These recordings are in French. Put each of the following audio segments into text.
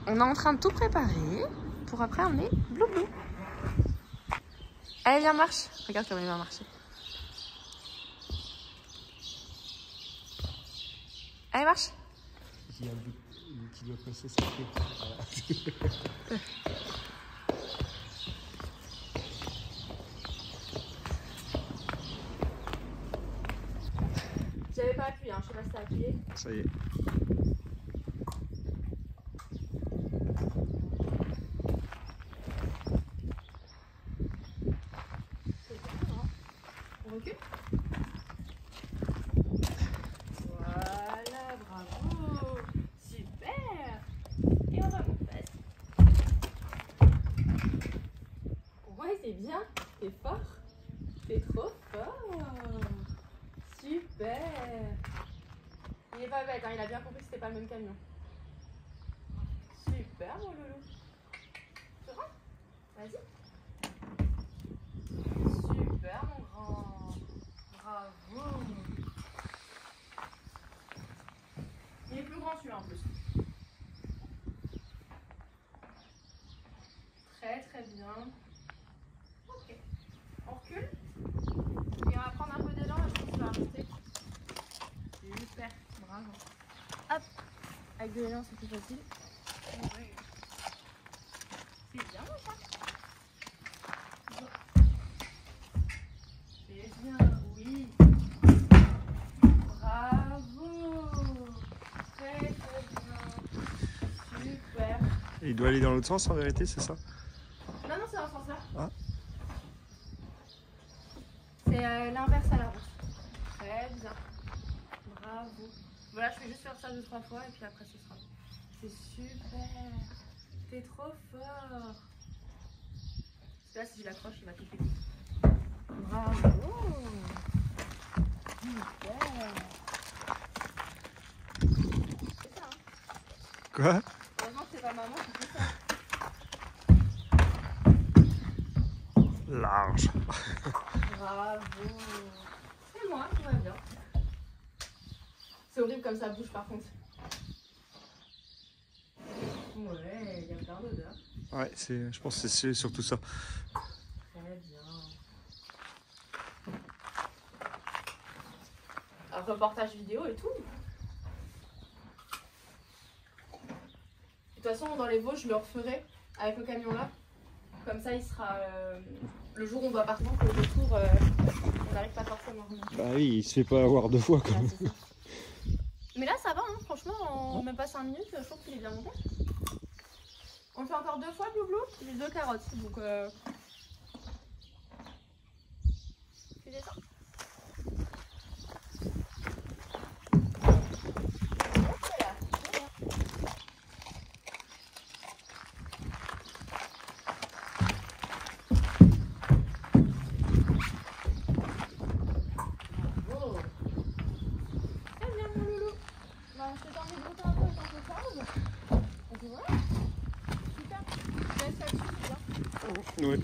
On est en train de tout préparer pour après emmener Bloublou. Allez, viens, marche. Regarde comment il va marcher. Allez, marche. Il y a un bout qui doit passer sa tête. Voilà. J'avais pas appuyé, hein. Je sais pas si t'as appuyé. Ça y est. On recule. Voilà, bravo. Super. Et on remonte. Ouais, c'est bien. T'es fort. T'es trop fort. Super. Il est pas bête, hein. Il a bien compris que c'était pas le même camion. Super, mon loulou. Tu rentres? Vas-y. Super, mon grand. Bravo. Il est plus grand celui-là en plus. Très très bien. Ok. On recule. Et on va prendre un peu d'élan et je pense que ça va remonter. Super. Bravo. Hop. Avec de l'élan c'est plus facile. Ouais. C'est bien mon chat. C'est bien, oui. Bravo. Très très bien. Super. Et il doit aller dans l'autre sens en vérité, c'est ça? Non, non, c'est dans ce sens-là. Ah. C'est l'inverse à la route. Très bien. Bravo. Voilà, je vais juste faire ça 2-3 fois et puis après ce sera. C'est super. T'es trop fort. Parce que là, si je l'accroche, il va tout péter. Bravo. Super. C'est ça, hein. Quoi? Heureusement que c'est pas maman qui fait ça. Large. Bravo. C'est moi, tout va bien. C'est horrible comme ça bouge par contre. Ouais, il y a plein d'odeurs. Ouais, je pense que c'est surtout ça. Très bien. Un reportage vidéo et tout. De toute façon, dans les Vosges, je le referai avec le camion là. Comme ça, il sera. Le jour où on va partir, que le retour, on n'arrive pas forcément à remonter. Bah oui, il se fait pas avoir 2 fois quand même. Mais là, ça va, hein, franchement, en même pas 5 minutes, je trouve qu'il est bien monté. On le fait encore 2 fois, Bloublou. J'ai 2 carottes, donc. Tu descends. Ouais.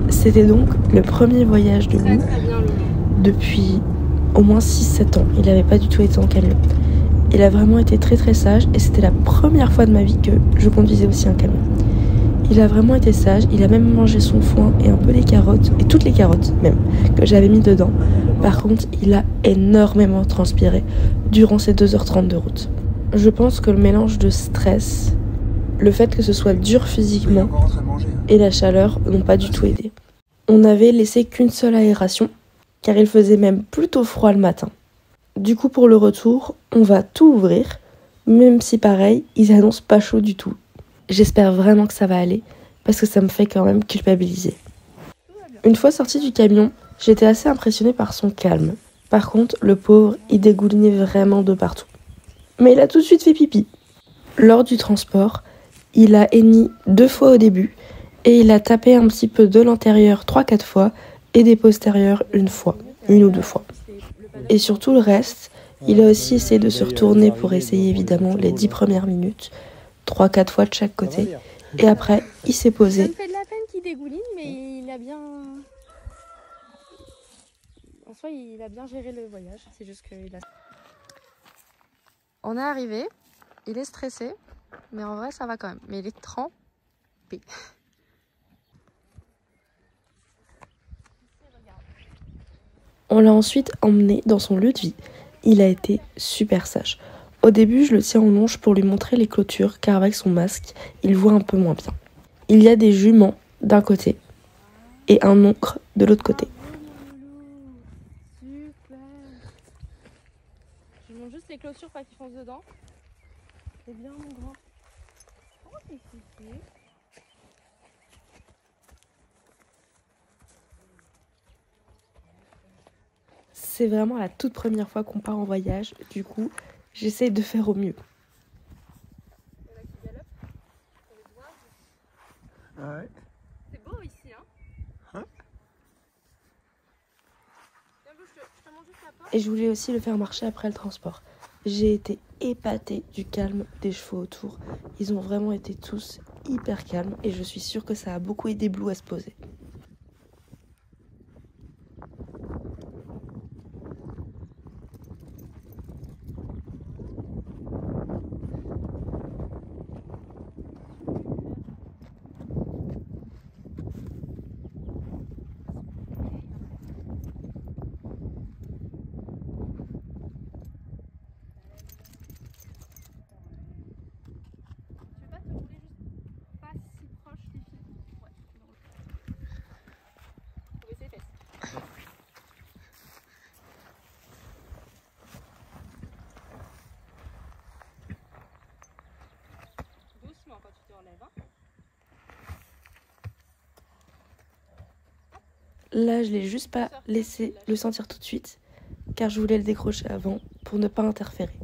C'était donc le premier voyage de Lou depuis au moins 6-7 ans. Il n'avait pas du tout été en camion. Il a vraiment été très très sage et c'était la première fois de ma vie que je conduisais aussi un camion. Il a vraiment été sage, il a même mangé son foin et un peu les carottes, et toutes les carottes même, que j'avais mis dedans. Par contre, il a énormément transpiré durant ces 2h30 de route. Je pense que le mélange de stress, le fait que ce soit dur physiquement et la chaleur n'ont pas du tout aidé. On n'avait laissé qu'une seule aération, car il faisait même plutôt froid le matin. Du coup, pour le retour, on va tout ouvrir, même si pareil, ils annoncent pas chaud du tout. J'espère vraiment que ça va aller, parce que ça me fait quand même culpabiliser. Une fois sorti du camion, j'étais assez impressionnée par son calme. Par contre, le pauvre, il dégoulinait vraiment de partout. Mais il a tout de suite fait pipi. Lors du transport, il a henni 2 fois au début, et il a tapé un petit peu de l'intérieur 3-4 fois, et des postérieurs 1 fois, 1 ou 2 fois. Et sur tout le reste, il a aussi essayé de se retourner pour essayer évidemment les 10 premières minutes, 3-4 fois de chaque côté, et après, il s'est posé. Ça me fait de la peine qu'il dégouline, mais il a bien soi, il a bien géré le voyage. C'est juste qu'il a... On est arrivé. Il est stressé. Mais en vrai, ça va quand même. Mais il est trempé. On l'a ensuite emmené dans son lieu de vie. Il a été super sage. Au début, je le tiens en longe pour lui montrer les clôtures, car avec son masque, il voit un peu moins bien. Il y a des juments d'un côté et un oncre de l'autre côté. Super. Je montre juste les clôtures, pas qu'ils foncent dedans. C'est bien mon grand. Oh, t'es fiché. C'est vraiment la toute première fois qu'on part en voyage, du coup, j'essaie de faire au mieux. Il y en a qui galopent. Ouais. C'est beau ici, hein. Hein? Tiens, Blue, je te montre juste la porte. Et je voulais aussi le faire marcher après le transport. J'ai été épatée du calme des chevaux autour. Ils ont vraiment été tous hyper calmes et je suis sûre que ça a beaucoup aidé Blue à se poser. Tu veux pas te rouler juste pas si proche des filles? Ouais, je me roule. Faut baisser les fesses. Doucement quand tu te relèves, hein. Là, je l'ai juste pas laissé le sentir tout de suite, car je voulais le décrocher avant pour ne pas interférer.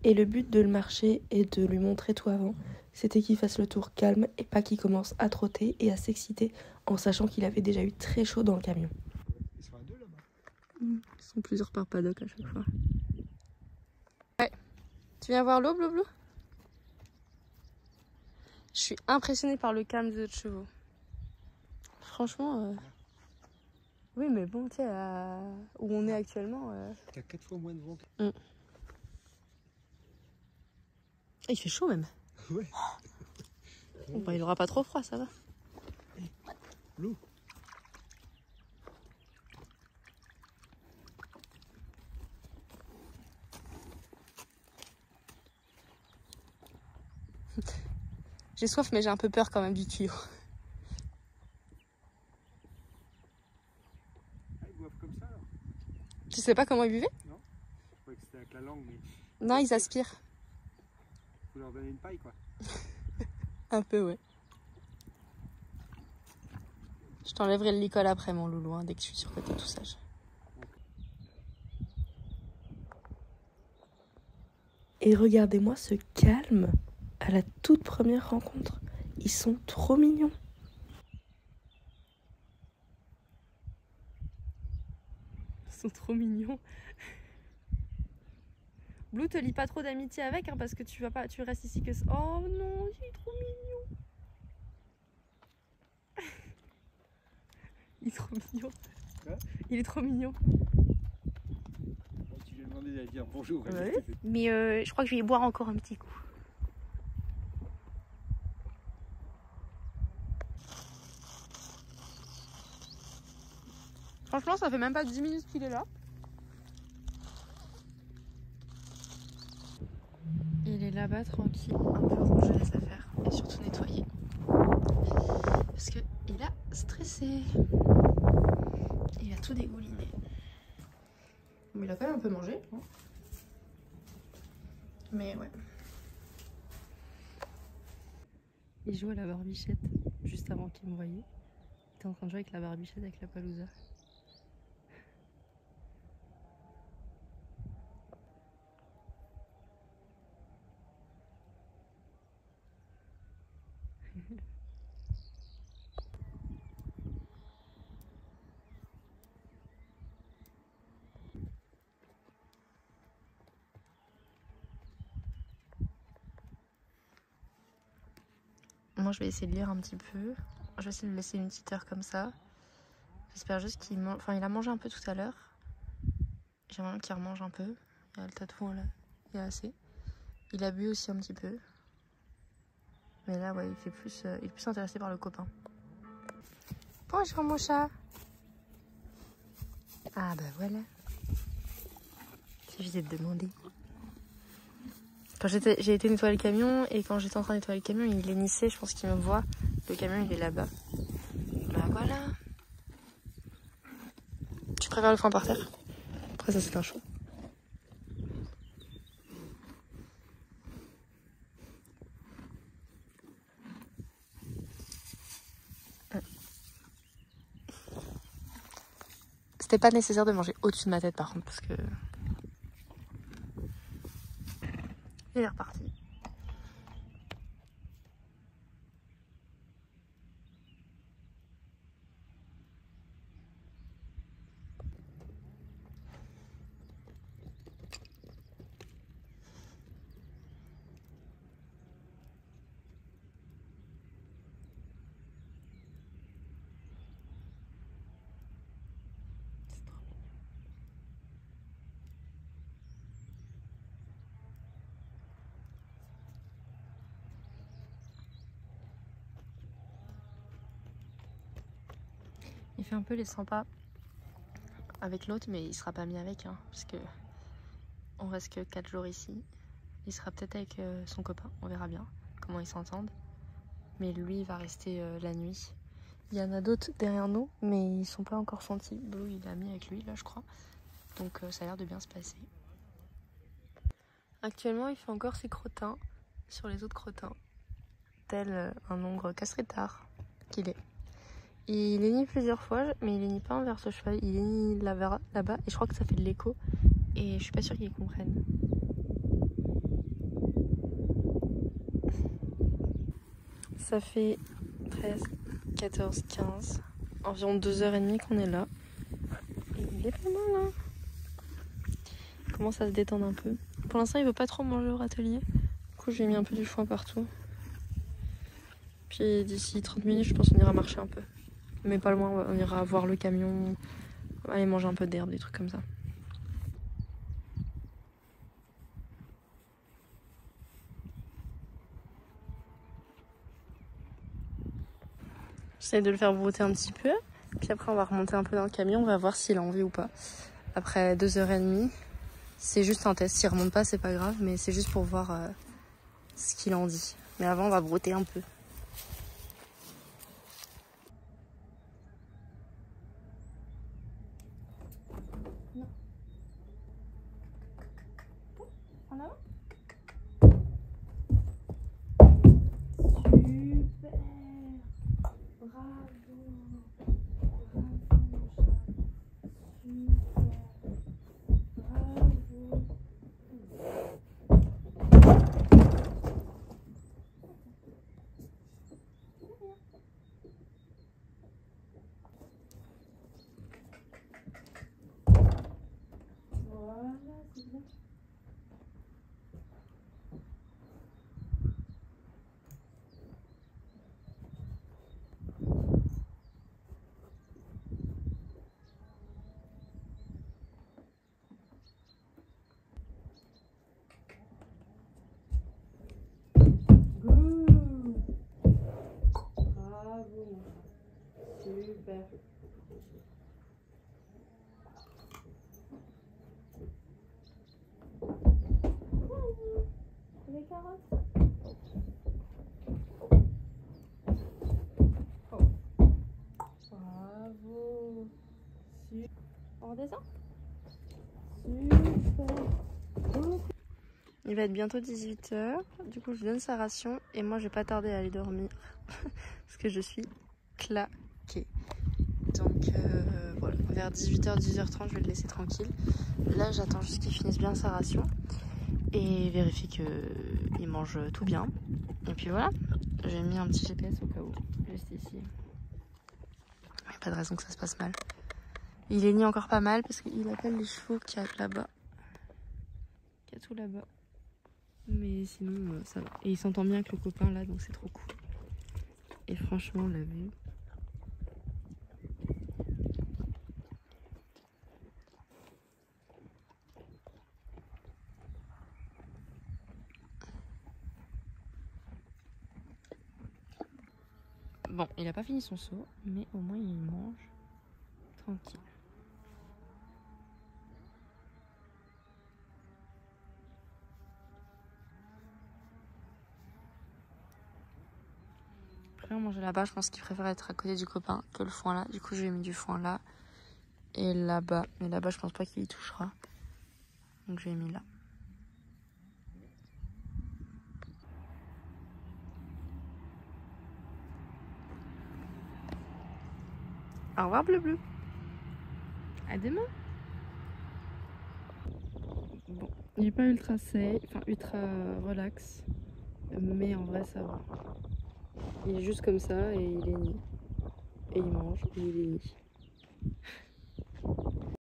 Et le but de le marcher et de lui montrer tout avant, c'était qu'il fasse le tour calme et pas qu'il commence à trotter et à s'exciter en sachant qu'il avait déjà eu très chaud dans le camion. Ils sont à deux là-bas. Ils sont plusieurs par paddock à chaque fois. Ouais. Tu viens voir l'eau, Blue Blue? Je suis impressionnée par le calme des autres chevaux. Franchement, oui, mais bon, tu sais, où on est actuellement... T'as 4 fois moins de vent. Il fait chaud même. Ouais. Bon, bah, il aura pas trop froid, ça va. Blue. J'ai soif, mais j'ai un peu peur quand même du tuyau. Ah, ils boivent comme ça alors? Tu sais pas comment ils buvaient? Non. Je croyais que c'était avec la langue, mais Non, ils aspirent. faut leur donner une paille quoi. Un peu, ouais. Je t'enlèverai le licol après, mon loulou, hein, dès que je suis sûre que t'es tout sage. Et regardez-moi ce calme à la toute première rencontre. Ils sont trop mignons. Ils sont trop mignons. Blue, te lie pas trop d'amitié avec, hein, parce que tu vas pas, tu restes ici que... Oh non, il est trop mignon. Il est trop mignon. Quoi? Il est trop mignon. Tu lui as demandé d'aller dire bonjour. Ouais. Mais je crois que je vais y boire encore un petit coup. Franchement, ça fait même pas 10 minutes qu'il est là. Il est là-bas tranquille, un peu ranger les affaires et surtout nettoyer. Parce que il a stressé. Il a tout dégouliné. Mais il a quand même un peu mangé. Hein. Mais ouais. Il joue à la barbichette juste avant qu'il me voyait. Il était en train de jouer avec la barbichette avec la palousa. Moi, je vais essayer de lire un petit peu. Je vais essayer de le laisser une petite heure comme ça. J'espère juste qu'il mange. Enfin, il a mangé un peu tout à l'heure. j'aimerais bien qu'il remange un peu. Il y a le tatouage là, il y a assez. Il a bu aussi un petit peu. Mais là, ouais, il est plus intéressé par le copain. Bonjour mon chat. Ah bah voilà. Suffisait de demander. Quand j'ai été nettoyer le camion et quand j'étais en train de nettoyer le camion, il hennissait, je pense qu'il me voit. Le camion il est là-bas. Bah voilà. Tu préfères le foin par terre? Après ça c'est un choix. C'était pas nécessaire de manger au-dessus de ma tête par contre parce que... Il est reparti. Il fait un peu les 100 pas avec l'autre, mais il sera pas mis avec, hein, parce que on reste que 4 jours ici. Il sera peut-être avec son copain, on verra bien comment ils s'entendent. Mais lui, il va rester la nuit. Il y en a d'autres derrière nous, mais ils sont pas encore sentis. Blue, il a mis avec lui, là, je crois. Donc ça a l'air de bien se passer. Actuellement, il fait encore ses crottins sur les autres crottins, tel un hongre castretard qu'il est. Il hennit plusieurs fois, mais il hennit pas envers ce cheval, il hennit là-bas, et je crois que ça fait de l'écho, et je suis pas sûre qu'ils comprennent. Ça fait 13, 14, 15, environ 2h30 qu'on est là. Et il est pas mal, hein. Il commence à se détendre un peu. Pour l'instant, il veut pas trop manger au râtelier. Du coup, j'ai mis un peu du foin partout. Puis d'ici 30 minutes, je pense qu'on ira marcher un peu. Mais pas loin, on ira voir le camion, aller manger un peu d'herbe, des trucs comme ça. J'essaie de le faire brouter un petit peu. Puis après, on va remonter un peu dans le camion, on va voir s'il a envie ou pas. Après 2h30, c'est juste un test. S'il remonte pas, c'est pas grave, mais c'est juste pour voir ce qu'il en dit. Mais avant, on va brouter un peu. En avant. Super. Bravo. Super. Les carottes. Oh. Bravo. On redescend. Super. Il va être bientôt 18h. Du coup, je donne sa ration et moi, je vais pas tarder à aller dormir parce que je suis claquée. Donc voilà, vers 18h, 18h30, je vais le laisser tranquille. Là, j'attends juste qu'il finisse bien sa ration et vérifier qu'il mange tout bien. Et puis voilà, j'ai mis un petit GPS au cas où, juste ici. Il n'y a pas de raison que ça se passe mal. Il hennit encore pas mal parce qu'il appelle les chevaux qu'il y a là-bas. Il y a tout là-bas. Mais sinon, ça va. Et il s'entend bien avec le copain là, donc c'est trop cool. Et franchement, la vue. Bon, il a pas fini son seau, mais au moins il mange tranquille. Après on mange là-bas, je pense qu'il préfère être à côté du copain que le foin là. Du coup je lui ai mis du foin là et là-bas. Mais là-bas je pense pas qu'il y touchera. Donc je lui ai mis là. Au revoir Bleu Bleu. À demain. Bon, il n'est pas ultra safe, enfin ultra relax, mais en vrai ça va. Il est juste comme ça et il est ni. Et il mange et il est ni.